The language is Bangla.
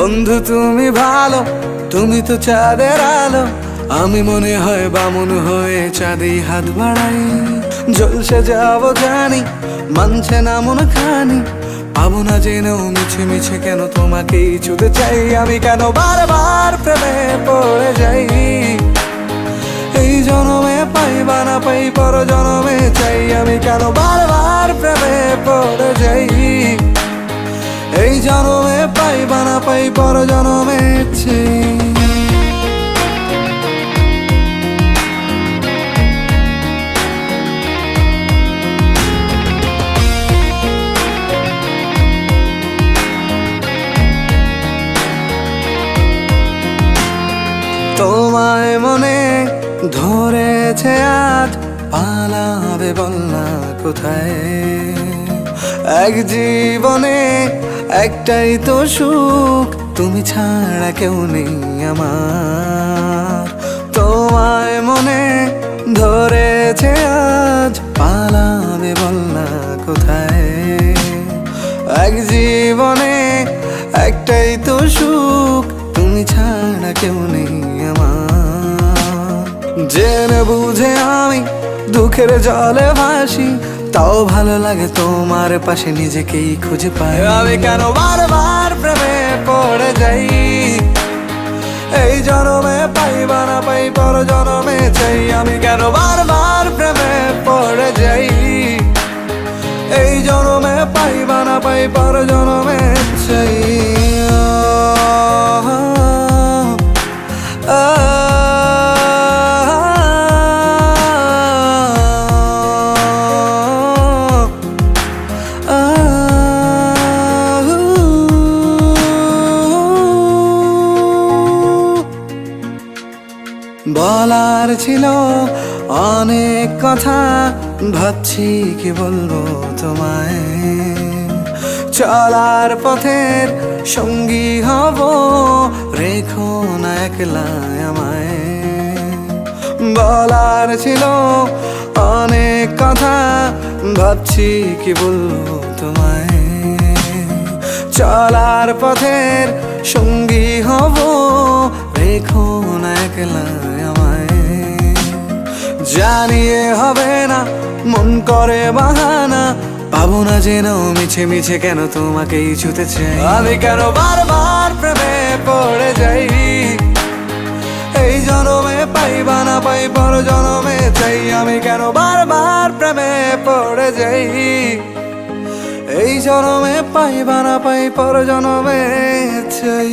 বন্ধু তুমি ভালো, তুমি তো চাঁদের আলো। আমি মনে হয় বামুন হয়ে চাঁদেই হাত বাড়াই। জলসে যাবো জানি, মানছে না মন খানি। পাবো না জেনেও মিছে মিছে কেন তোমাকেই ছুতে চাই। আমি কেন বারবার প্রেমে পড়ে যাই। এই জনমে পাই বা না পাই, পর জনমে চাই। আমি কেন বারবার প্রেমে পড়ে যাই। এই জনমে পাই বা না পাই, পর জনমে চাই। তোমায় মনে ধরেছে আজ, পালাবে বল না কোথায়। এক জীবনে একটাই তো সুখ, তুমি ছাড়া কেউ নেই আমার। তোমায় মনে ধরেছে আজ, পালাবে বল না কোথায়। এক জীবনে একটাই তো সুখ, তুমি ছাড়া কেউ নেই আমার। জেনে বুঝে আমি দুঃখের জলে ভাসি, তাও ভালো লাগে তোমার পাশে নিজেকেই খুঁজে পাই। আমি কেন বারবার প্রেমে পড়ে যাই। এই জনমে পাই বা না পাই, পর জনমে চাই। আমি কেন বারবার প্রেমে পড়ে যাই। এই জনমে পাই বা না পাই, পর জনমে চাই। বলার ছিল অনেক কথা, ভাবছি কি বলবো তোমায়। চলার পথের সঙ্গী হব, রেখো না একলা আমায়। বলার ছিল অনেক কথা, ভাবছি কি বলবো তোমায়। চলার পথের সঙ্গী হব, রেখো না একলা আমায়। জানিয়ে হবে না, মন করে বাহানা। পাবো না জেনেও মিছে মিছে কেন তোমাকেই ছুতে চাই। আমি কেন বারবার প্রেমে পড়ে যাই। এই জনমে পাই বা না পাই, পর জনমে চাই। আমি কেন বারবার প্রেমে পড়ে যাই। এই জনমে পাই বা না পাই, পর জনমে চাই।